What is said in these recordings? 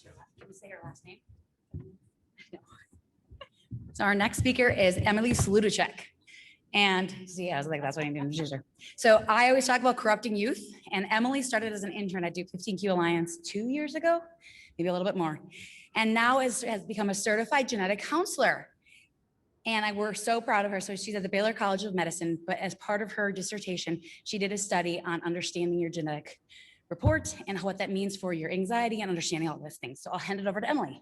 Can you say her last name? No. So our next speaker is Emily Flucheck. And yeah, I was like, that's what I'm doing. So I always talk about corrupting youth. And Emily started as an intern at Duke 15Q Alliance 2 years ago, maybe a little bit more. And now has become a certified genetic counselor. And we're so proud of her. So she's at the Baylor College of Medicine, but as part of her dissertation, she did a study on understanding your genetic report and what that means for your anxiety and understanding all those things. So I'll hand it over to Emily.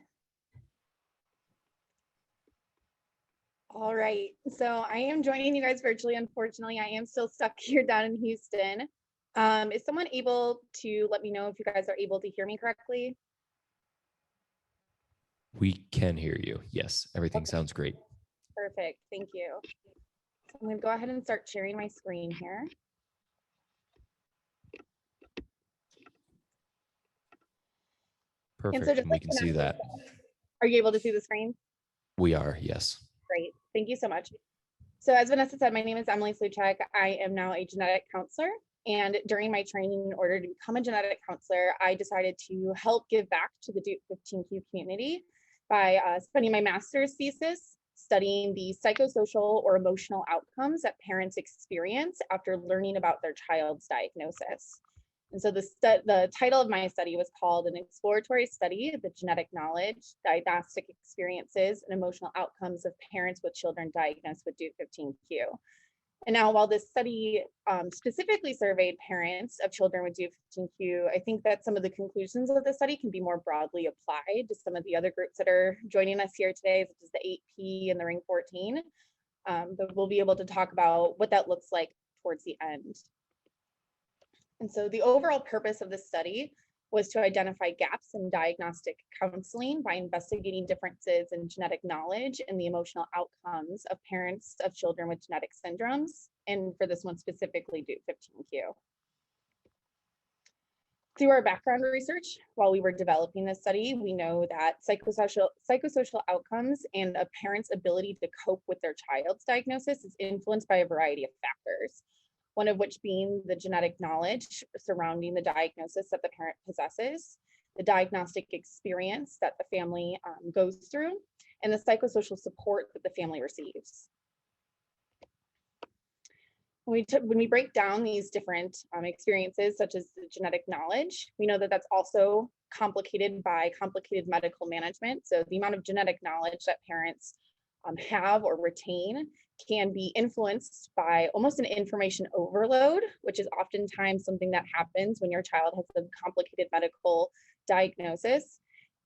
All right, so I am joining you guys virtually. Unfortunately, I am still stuck here down in Houston. Is someone able to let me know if you guys are able to hear me correctly? We can hear you. Yes, everything sounds great. Perfect, thank you. So I'm gonna go ahead and start sharing my screen here. Perfect, so and we can see that. Are you able to see the screen? We are, yes. Great, thank you so much. So as Vanessa said, my name is Emily Flucheck. I am now a genetic counselor. And during my training, in order to become a genetic counselor, I decided to help give back to the Duke 15Q community by spending my master's thesis studying the psychosocial or emotional outcomes that parents experience after learning about their child's diagnosis. And so the title of my study was called An Exploratory Study of the Genetic Knowledge, Diagnostic Experiences, and Emotional Outcomes of Parents with Children Diagnosed with Duke 15Q. And now, while this study specifically surveyed parents of children with Duke 15Q, I think that some of the conclusions of the study can be more broadly applied to some of the other groups that are joining us here today, such as the 8P and the Ring 14. But we'll be able to talk about what that looks like towards the end. And so the overall purpose of this study was to identify gaps in diagnostic counseling by investigating differences in genetic knowledge and the emotional outcomes of parents of children with genetic syndromes, and for this one specifically, Duke 15Q. Through our background research, while we were developing this study, we know that psychosocial outcomes and a parent's ability to cope with their child's diagnosis is influenced by a variety of factors. One of which being the genetic knowledge surrounding the diagnosis that the parent possesses, the diagnostic experience that the family goes through, and the psychosocial support that the family receives. When we break down these different experiences, such as the genetic knowledge, we know that that's also complicated by complicated medical management. So the amount of genetic knowledge that parents have or retain can be influenced by almost an information overload, which is oftentimes something that happens when your child has a complicated medical diagnosis.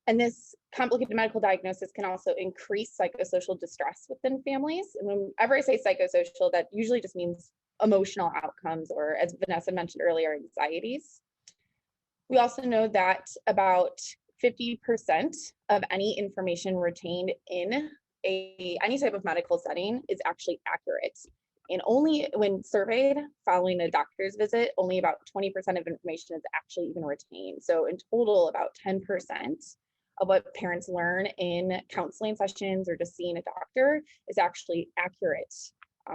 And this complicated medical diagnosis can also increase psychosocial distress within families. And whenever I say psychosocial, that usually just means emotional outcomes, or as Vanessa mentioned earlier, anxieties. We also know that about 50% of any information retained in any type of medical setting is actually accurate. And only when surveyed following a doctor's visit, only about 20% of information is actually even retained. So in total, about 10% of what parents learn in counseling sessions or just seeing a doctor is actually accurate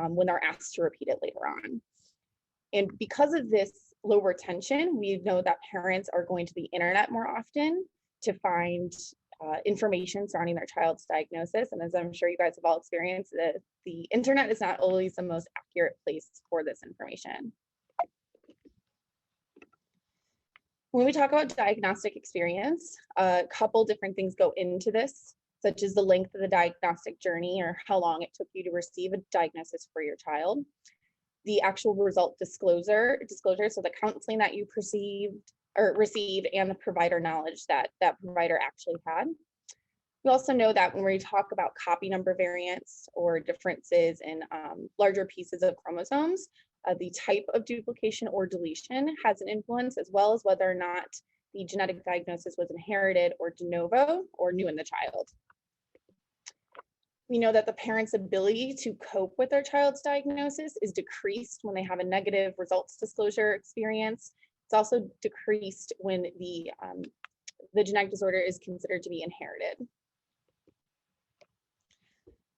when they're asked to repeat it later on. And because of this low retention, we know that parents are going to the internet more often to find information surrounding their child's diagnosis. And as I'm sure you guys have all experienced, the internet is not always the most accurate place for this information. When we talk about diagnostic experience, a couple different things go into this, such as the length of the diagnostic journey or how long it took you to receive a diagnosis for your child, the actual result disclosure, so the counseling that you received and the provider knowledge that that provider actually had. We also know that when we talk about copy number variants or differences in larger pieces of chromosomes, the type of duplication or deletion has an influence, as well as whether or not the genetic diagnosis was inherited or de novo or new in the child. We know that the parent's ability to cope with their child's diagnosis is decreased when they have a negative results disclosure experience. It's also decreased when the genetic disorder is considered to be inherited.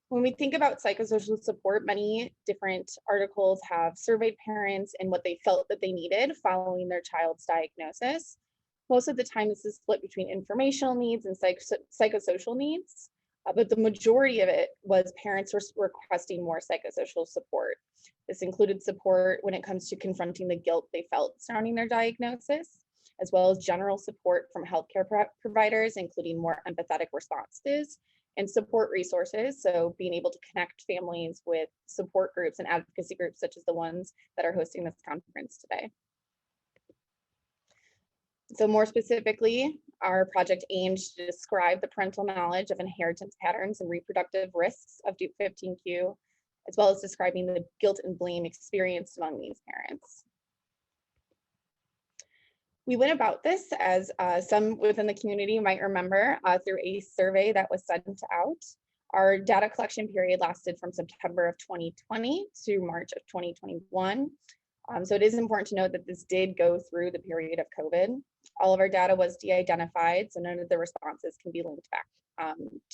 When we think about psychosocial support, many different articles have surveyed parents and what they felt that they needed following their child's diagnosis. Most of the time, this is split between informational needs and psychosocial needs, but the majority of it was parents were requesting more psychosocial support. This included support when it comes to confronting the guilt they felt surrounding their diagnosis, as well as general support from healthcare providers, including more empathetic responses and support resources. So being able to connect families with support groups and advocacy groups, such as the ones that are hosting this conference today. So more specifically, our project aimed to describe the parental knowledge of inheritance patterns and reproductive risks of Dup 15q, as well as describing the guilt and blame experienced among these parents. We went about this, as some within the community might remember, through a survey that was sent out. Our data collection period lasted from September of 2020 to March of 2021. So it is important to note that this did go through the period of COVID. All of our data was de-identified, so none of the responses can be linked back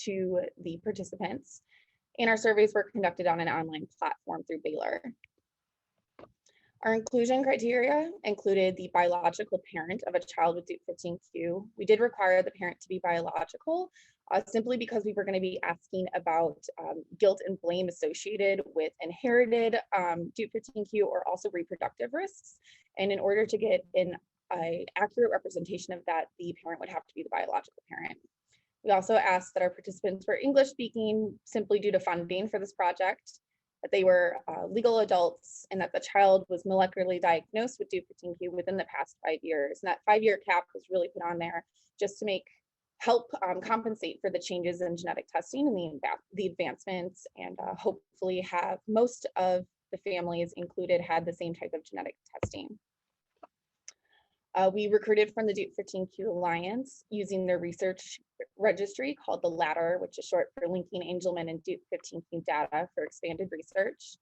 to the participants. And our surveys were conducted on an online platform through Baylor. Our inclusion criteria included the biological parent of a child with Dup 15q. We did require the parent to be biological, simply because we were going to be asking about guilt and blame associated with inherited Dup 15q or also reproductive risks. And in order to get an accurate representation of that, the parent would have to be the biological parent. We also asked that our participants were English speaking, simply due to funding for this project, that they were legal adults, and that the child was molecularly diagnosed with Dup 15q within the past 5 years. And that 5-year cap was really put on there just to help compensate for the changes in genetic testing and the advancements, and hopefully have most of the families included had the same type of genetic testing. We recruited from the Dup 15q Alliance using their research registry called the LADDER, which is short for Linking Angelman and Dup 15q Data for Expanded Research.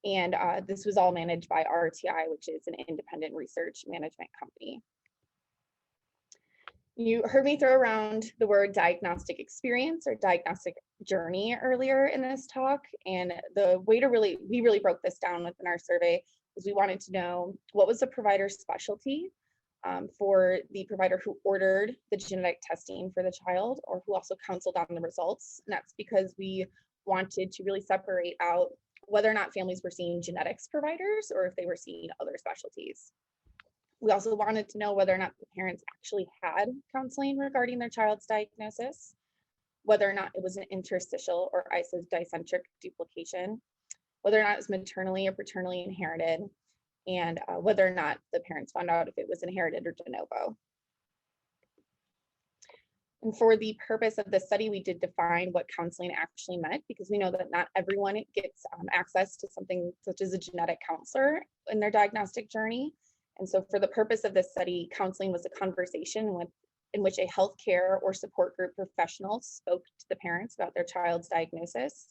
And this was all managed by RTI, which is an independent research management company. You heard me throw around the word diagnostic experience or diagnostic journey earlier in this talk. And the way to we really broke this down within our survey is we wanted to know what was the provider's specialty for the provider who ordered the genetic testing for the child, or who also counseled on the results. And that's because we wanted to really separate out whether or not families were seeing genetics providers or if they were seeing other specialties. We also wanted to know whether or not the parents actually had counseling regarding their child's diagnosis, whether or not it was an interstitial or isodicentric duplication, whether or not it was maternally or paternally inherited, and whether or not the parents found out if it was inherited or de novo. And for the purpose of this study, we did define what counseling actually meant, because we know that not everyone gets access to something such as a genetic counselor in their diagnostic journey. And so for the purpose of this study, counseling was a conversation in which a healthcare or support group professional spoke to the parents about their child's diagnosis.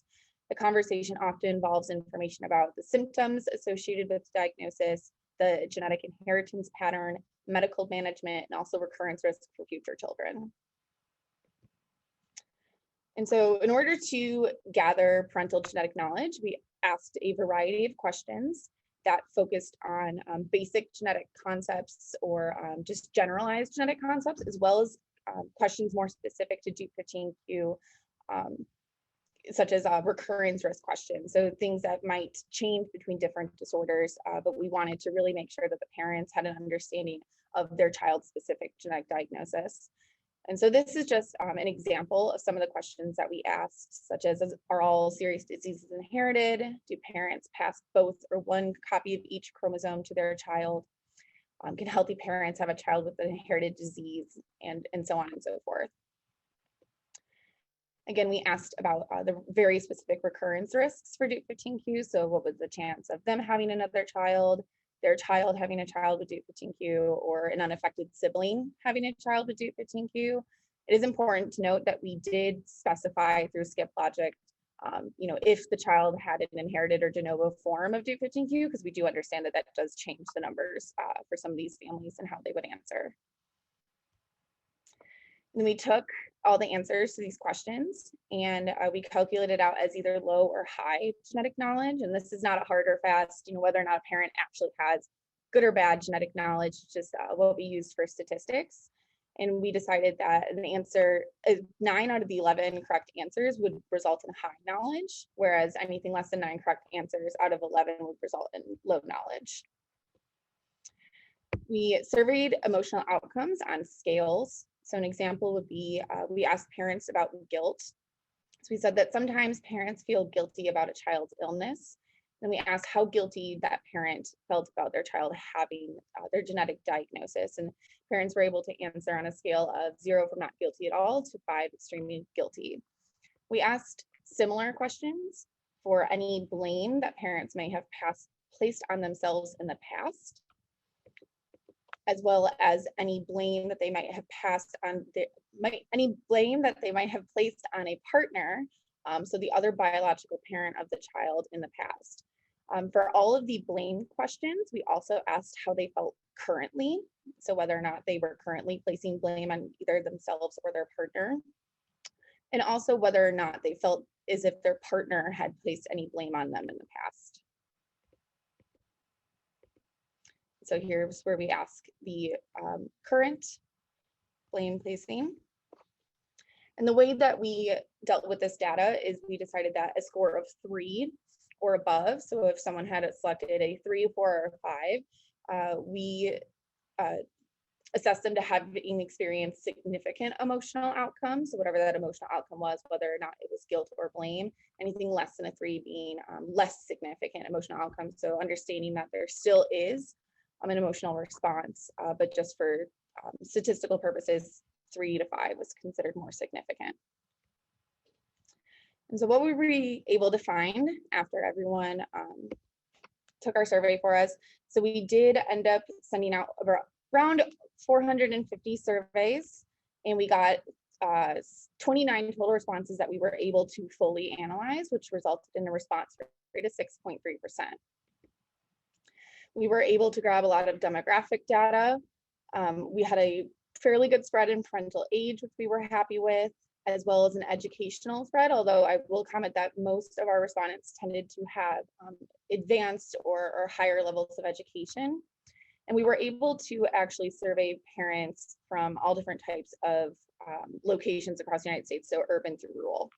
The conversation often involves information about the symptoms associated with the diagnosis, the genetic inheritance pattern, medical management, and also recurrence risk for future children. And so in order to gather parental genetic knowledge, we asked a variety of questions that focused on basic genetic concepts or just generalized genetic concepts, as well as questions more specific to Dup 15q, such as recurrence risk questions. So things that might change between different disorders, but we wanted to really make sure that the parents had an understanding of their child's specific genetic diagnosis. And so this is just an example of some of the questions that we asked, such as, are all serious diseases inherited? Do parents pass both or one copy of each chromosome to their child? Can healthy parents have a child with an inherited disease, and so on and so forth. Again, we asked about the very specific recurrence risks for Dup 15q. So what was the chance of them having another child, their child having a child with Dup 15q, or an unaffected sibling having a child with Dup 15q? It is important to note that we did specify through skip logic, if the child had an inherited or de novo form of Dup 15q, because we do understand that that does change the numbers for some of these families and how they would answer. And we took all the answers to these questions and we calculated out as either low or high genetic knowledge. And this is not a hard or fast, whether or not a parent actually has good or bad genetic knowledge, just what we use for statistics. And we decided that an answer, 9 out of the 11 correct answers would result in high knowledge, whereas anything less than 9 correct answers out of 11 would result in low knowledge. We surveyed emotional outcomes on scales. So an example would be, we asked parents about guilt. So we said that sometimes parents feel guilty about a child's illness. Then we asked how guilty that parent felt about their child having their genetic diagnosis. And parents were able to answer on a scale of 0 from not guilty at all to 5 extremely guilty. We asked similar questions for any blame that parents may have placed on themselves in the past, as well as any blame that they might have placed on a partner, so the other biological parent of the child in the past. For all of the blame questions, we also asked how they felt currently, so whether or not they were currently placing blame on either themselves or their partner, and also whether or not they felt as if their partner had placed any blame on them in the past. So here's where we ask the current blame placing. And the way that we dealt with this data is we decided that a score of 3 or above, so if someone had selected a 3, 4, or 5, we assessed them to having experienced significant emotional outcomes, so whatever that emotional outcome was, whether or not it was guilt or blame, anything less than a 3 being less significant emotional outcomes. So understanding that there still is an emotional response, but just for statistical purposes, 3 to 5 was considered more significant. And so what we were able to find after everyone took our survey for us, so we did end up sending out around 450 surveys, and we got 29 total responses that we were able to fully analyze, which resulted in a response rate of 6.3%. We were able to grab a lot of demographic data. We had a fairly good spread in parental age, which we were happy with, as well as an educational spread, although I will comment that most of our respondents tended to have advanced or higher levels of education. And we were able to actually survey parents from all different types of locations across the United States, so urban through rural.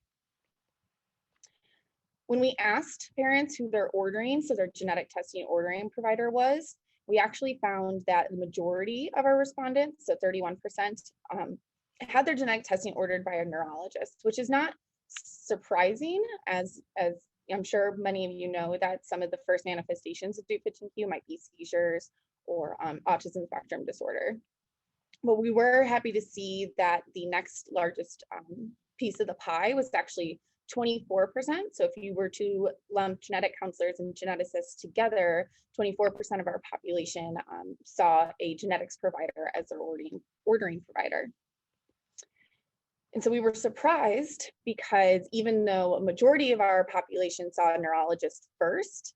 When we asked parents who they're ordering, so their genetic testing ordering provider was, we actually found that the majority of our respondents, so 31%, had their genetic testing ordered by a neurologist, which is not surprising, as I'm sure many of you know that some of the first manifestations of Dup15q might be seizures or autism spectrum disorder. But we were happy to see that the next largest piece of the pie was actually 24%. So if you were to lump genetic counselors and geneticists together, 24% of our population saw a genetics provider as their ordering provider. And so we were surprised because even though a majority of our population saw a neurologist first,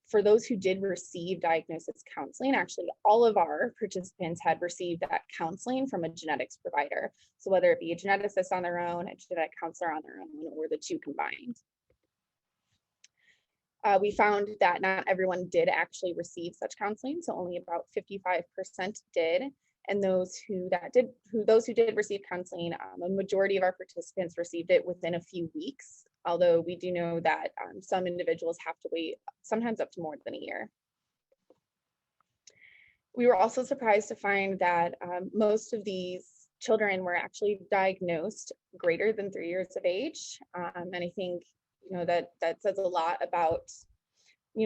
for those who did receive diagnosis counseling, actually all of our participants had received that counseling from a genetics provider. So whether it be a geneticist on their own, a genetic counselor on their own, or the two combined. We found that not everyone did actually receive such counseling, so only about 55% did. And those who did receive counseling, a majority of our participants received it within a few weeks, although we do know that some individuals have to wait sometimes up to more than a year. We were also surprised to find that most of these children were actually diagnosed greater than 3 years of age. And I think that says a lot about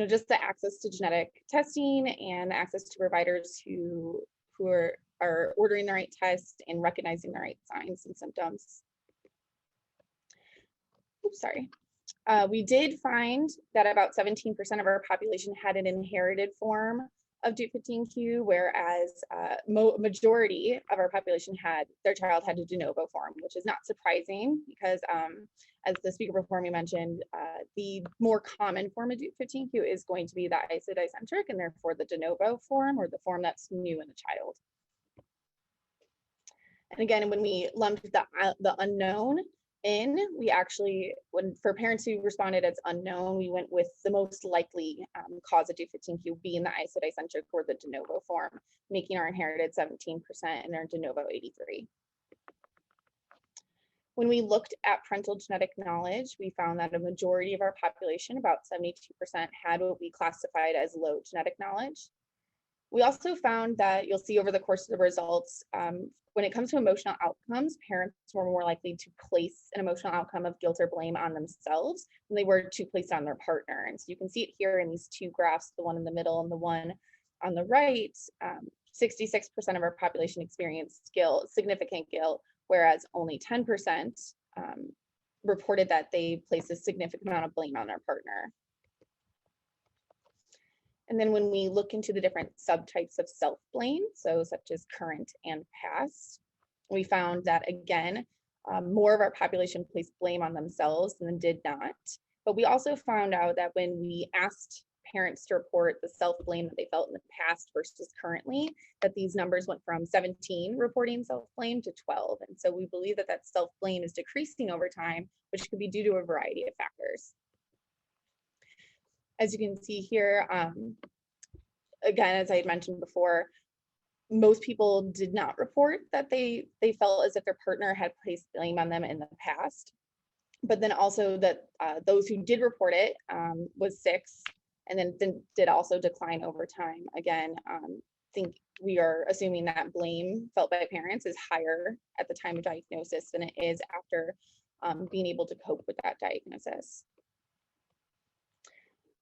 just the access to genetic testing and access to providers who are ordering the right test and recognizing the right signs and symptoms. Oops, sorry. We did find that about 17% of our population had an inherited form of Dup15q, whereas majority of our population their child had a de novo form, which is not surprising because as the speaker before me mentioned, the more common form of Dup15q is going to be the isodicentric, and therefore the de novo form, or the form that's new in the child. And again, when we lumped the unknown, we actually, for parents who responded as unknown, we went with the most likely cause of Dup15q being the isodicentric or the de novo form, making our inherited 17% and our de novo 83%. When we looked at parental genetic knowledge, we found that a majority of our population, about 72%, had what we classified as low genetic knowledge. We also found that you'll see over the course of the results, when it comes to emotional outcomes, parents were more likely to place an emotional outcome of guilt or blame on themselves than they were to place on their partner. And so you can see it here in these two graphs, the one in the middle and the one on the right. 66% of our population experienced guilt, significant guilt, whereas only 10% reported that they placed a significant amount of blame on their partner. And then when we look into the different subtypes of self-blame, so such as current and past, we found that again, more of our population placed blame on themselves than did not. But we also found out that when we asked parents to report the self-blame that they felt in the past versus currently, that these numbers went from 17 reporting self-blame to 12. And so we believe that that self-blame is decreasing over time, which could be due to a variety of factors. As you can see here, again, as I had mentioned before, most people did not report that they felt as if their partner had placed blame on them in the past. But then also that those who did report it was 6, and then did also decline over time. Again, I think we are assuming that blame felt by parents is higher at the time of diagnosis than it is after being able to cope with that diagnosis.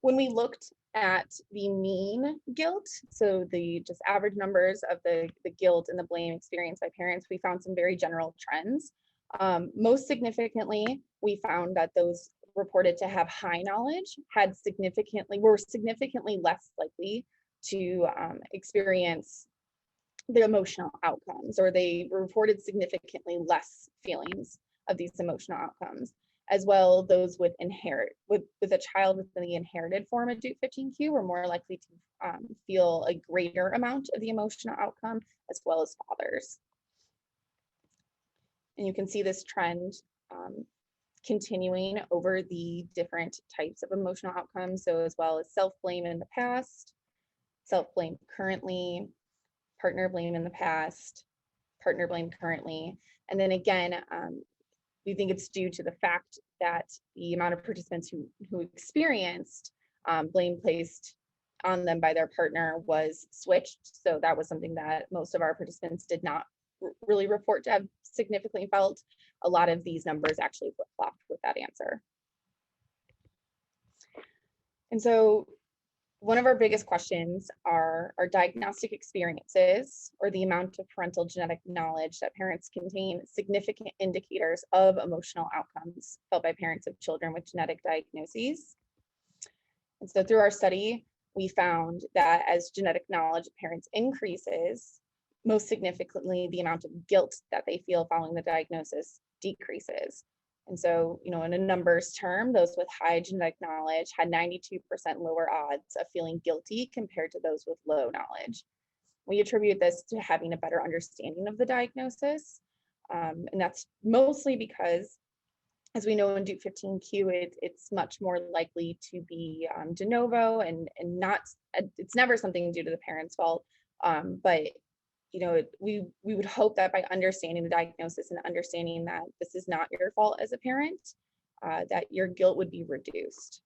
When we looked at the mean guilt, so the just average numbers of the guilt and the blame experienced by parents, we found some very general trends. Most significantly, we found that those reported to have high knowledge were significantly less likely to experience the emotional outcomes, or they reported significantly less feelings of these emotional outcomes. As well, those with a child with the inherited form of Dup15q were more likely to feel a greater amount of the emotional outcome, as well as fathers. And you can see this trend continuing over the different types of emotional outcomes. So as well as self-blame in the past, self-blame currently, partner blame in the past, partner blame currently. And then again, we think it's due to the fact that the amount of participants who experienced blame placed on them by their partner was switched. So that was something that most of our participants did not really report to have significantly felt. A lot of these numbers actually flip-flopped with that answer. And so one of our biggest questions are diagnostic experiences, or the amount of parental genetic knowledge that parents contain significant indicators of emotional outcomes felt by parents of children with genetic diagnoses. And so through our study, we found that as genetic knowledge of parents increases, most significantly, the amount of guilt that they feel following the diagnosis decreases. And so, in a numbers term, those with high genetic knowledge had 92% lower odds of feeling guilty compared to those with low knowledge. We attribute this to having a better understanding of the diagnosis. And that's mostly because, as we know in Dup15q, it's much more likely to be de novo and not, it's never something due to the parent's fault. But we would hope that by understanding the diagnosis and understanding that this is not your fault as a parent, that your guilt would be reduced.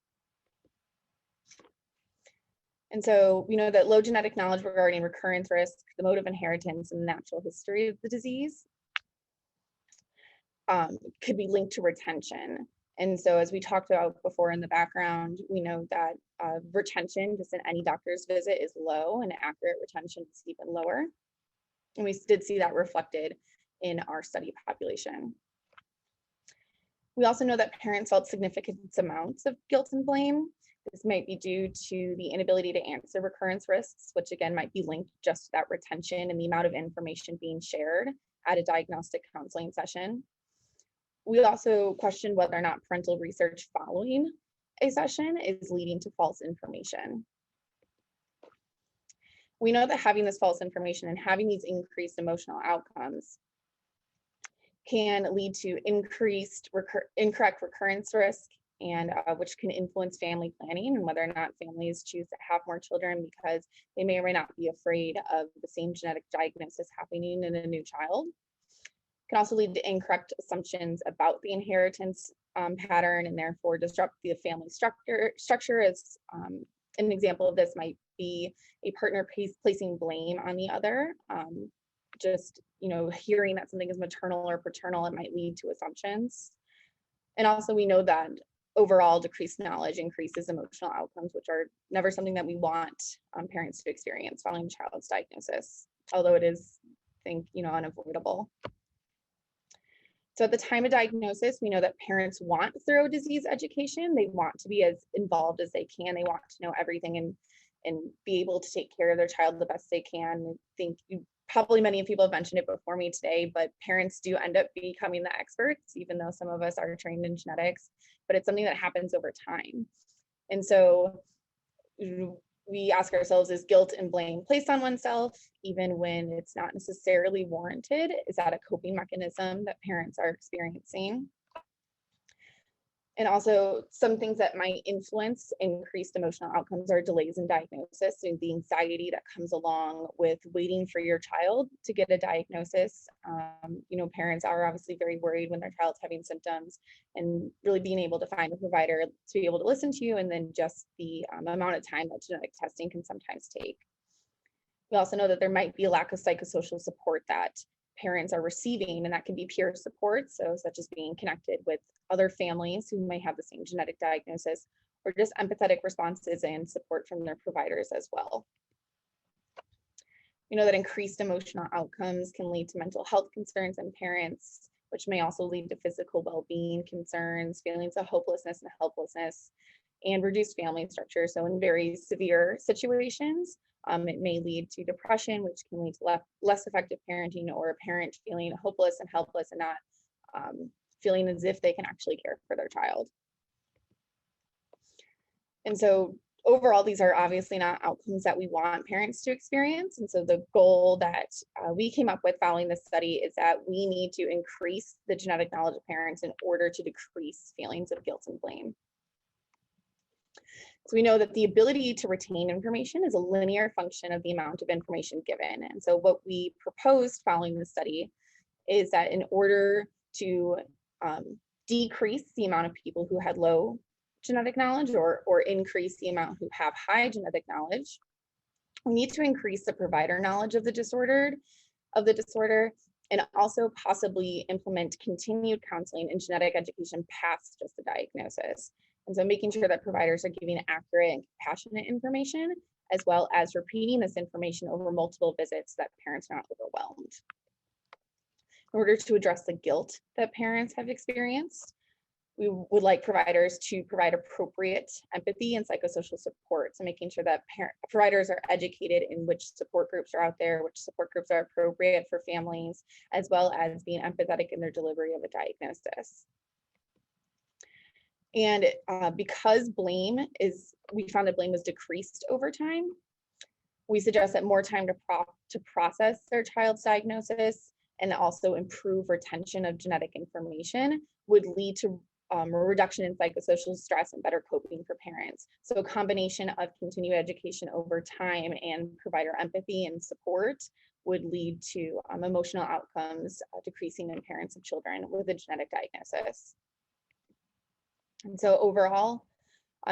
And so we know that low genetic knowledge regarding recurrence risk, the mode of inheritance, and the natural history of the disease could be linked to retention. And so as we talked about before in the background, we know that retention just in any doctor's visit is low, and accurate retention is even lower. And we did see that reflected in our study population. We also know that parents felt significant amounts of guilt and blame. This might be due to the inability to answer recurrence risks, which again might be linked just to that retention and the amount of information being shared at a diagnostic counseling session. We also questioned whether or not parental research following a session is leading to false information. We know that having this false information and having these increased emotional outcomes can lead to increased incorrect recurrence risk, and which can influence family planning and whether or not families choose to have more children because they may or may not be afraid of the same genetic diagnosis happening in a new child. It can also lead to incorrect assumptions about the inheritance pattern and therefore disrupt the family structure. As an example of this might be a partner placing blame on the other. Just, hearing that something is maternal or paternal, it might lead to assumptions. And also we know that overall decreased knowledge increases emotional outcomes, which are never something that we want parents to experience following a child's diagnosis, although it is, I think, unavoidable. So at the time of diagnosis, we know that parents want thorough disease education. They want to be as involved as they can. They want to know everything and be able to take care of their child the best they can. I think probably many people have mentioned it before me today, but parents do end up becoming the experts, even though some of us are trained in genetics, but it's something that happens over time. And so we ask ourselves, is guilt and blame placed on oneself, even when it's not necessarily warranted? Is that a coping mechanism that parents are experiencing? And also some things that might influence increased emotional outcomes are delays in diagnosis and the anxiety that comes along with waiting for your child to get a diagnosis. Parents are obviously very worried when their child's having symptoms, and really being able to find a provider to be able to listen to you, and then just the amount of time that genetic testing can sometimes take. We also know that there might be a lack of psychosocial support that parents are receiving, and that can be peer support, so such as being connected with other families who may have the same genetic diagnosis, or just empathetic responses and support from their providers as well. We know that increased emotional outcomes can lead to mental health concerns in parents, which may also lead to physical well-being concerns, feelings of hopelessness and helplessness, and reduced family structure. So in very severe situations, it may lead to depression, which can lead to less effective parenting, or a parent feeling hopeless and helpless and not feeling as if they can actually care for their child. And so overall, these are obviously not outcomes that we want parents to experience. And so the goal that we came up with following this study is that we need to increase the genetic knowledge of parents in order to decrease feelings of guilt and blame. So we know that the ability to retain information is a linear function of the amount of information given. And so what we proposed following the study is that in order to decrease the amount of people who had low genetic knowledge or increase the amount who have high genetic knowledge, we need to increase the provider knowledge of the disorder, and also possibly implement continued counseling and genetic education past just the diagnosis. And so making sure that providers are giving accurate and compassionate information, as well as repeating this information over multiple visits so that parents are not overwhelmed. In order to address the guilt that parents have experienced, we would like providers to provide appropriate empathy and psychosocial support. So making sure that providers are educated in which support groups are out there, which support groups are appropriate for families, as well as being empathetic in their delivery of a diagnosis. And because we found that blame was decreased over time, we suggest that more time to process their child's diagnosis and also improve retention of genetic information would lead to a reduction in psychosocial stress and better coping for parents. So a combination of continued education over time and provider empathy and support would lead to emotional outcomes decreasing in parents of children with a genetic diagnosis. And so overall,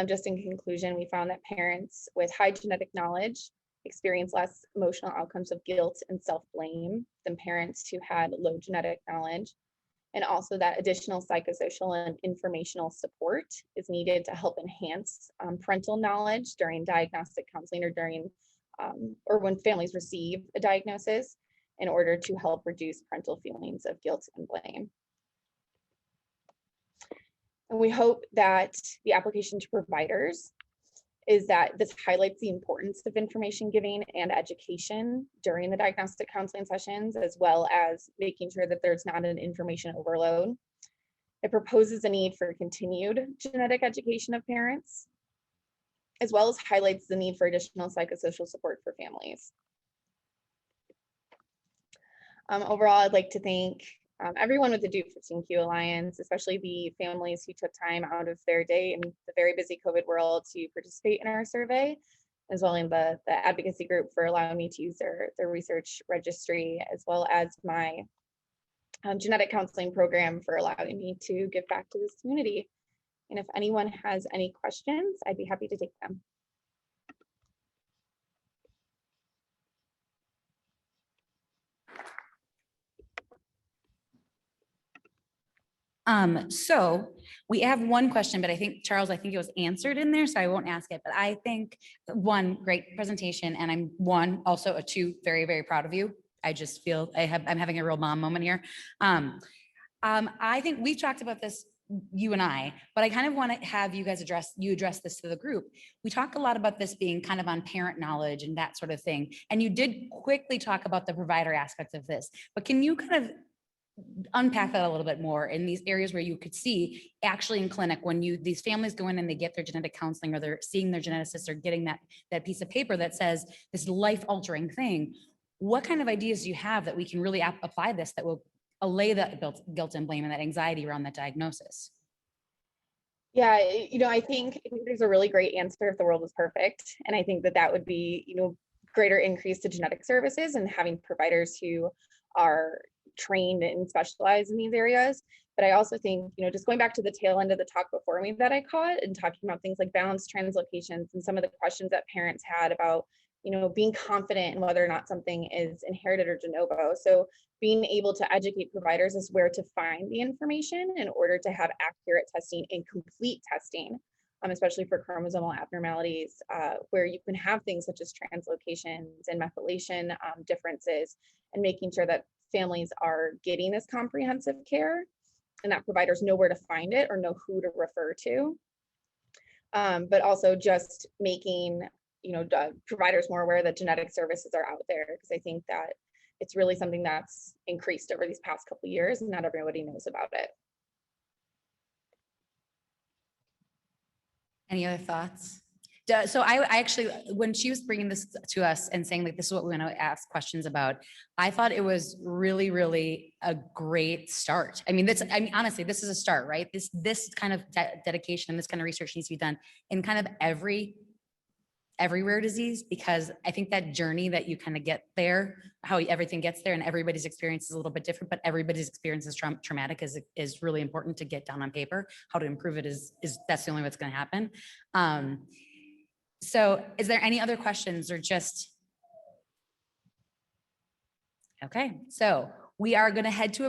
just in conclusion, we found that parents with high genetic knowledge experience less emotional outcomes of guilt and self-blame than parents who had low genetic knowledge. And also that additional psychosocial and informational support is needed to help enhance parental knowledge during diagnostic counseling or when families receive a diagnosis in order to help reduce parental feelings of guilt and blame. And we hope that the application to providers is that this highlights the importance of information giving and education during the diagnostic counseling sessions, as well as making sure that there's not an information overload. It proposes a need for continued genetic education of parents, as well as highlights the need for additional psychosocial support for families. Overall, I'd like to thank everyone with the Duke 15Q Alliance, especially the families who took time out of their day in the very busy COVID world to participate in our survey, as well as the advocacy group for allowing me to use their research registry, as well as my genetic counseling program for allowing me to give back to this community. And if anyone has any questions, I'd be happy to take them. So we have one question, but I think, Charles, I think it was answered in there, so I won't ask it. But I think, one, great presentation, and I'm also a two, very, very proud of you. I just feel I'm having a real mom moment here. I think we've talked about this, you and I, but I kind of want to have you guys address this to the group. We talk a lot about this being kind of on parent knowledge and that sort of thing. And you did quickly talk about the provider aspect of this, but can you kind of unpack that a little bit more in these areas where you could see actually in clinic when these families go in and they get their genetic counseling, or they're seeing their geneticist, or getting that piece of paper that says this life-altering thing? What kind of ideas do you have that we can really apply this that will allay that guilt and blame and that anxiety around that diagnosis? Yeah, I think there's a really great answer if the world was perfect. And I think that would be, greater increase to genetic services and having providers who are trained and specialized in these areas. But I also think, just going back to the tail end of the talk before me that I caught, and talking about things like balanced translocations and some of the questions that parents had about, being confident in whether or not something is inherited or de novo. So being able to educate providers is where to find the information in order to have accurate testing and complete testing, especially for chromosomal abnormalities, where you can have things such as translocations and methylation differences, and making sure that families are getting this comprehensive care and that providers know where to find it or know who to refer to. But also just making providers more aware that genetic services are out there, because I think that it's really something that's increased over these past couple of years and not everybody knows about it. Any other thoughts? So I actually, when she was bringing this to us and saying like, this is what we want to ask questions about, I thought it was really, really a great start. I mean, honestly, this is a start, right? This kind of dedication, this kind of research needs to be done in kind of every rare disease, because I think that journey that you kind of get there, how everything gets there, and everybody's experience is a little bit different, but everybody's experience is traumatic is really important to get down on paper. How to improve it is that's the only way it's going to happen. So is there any other questions, or just? Okay, so we are going to head to a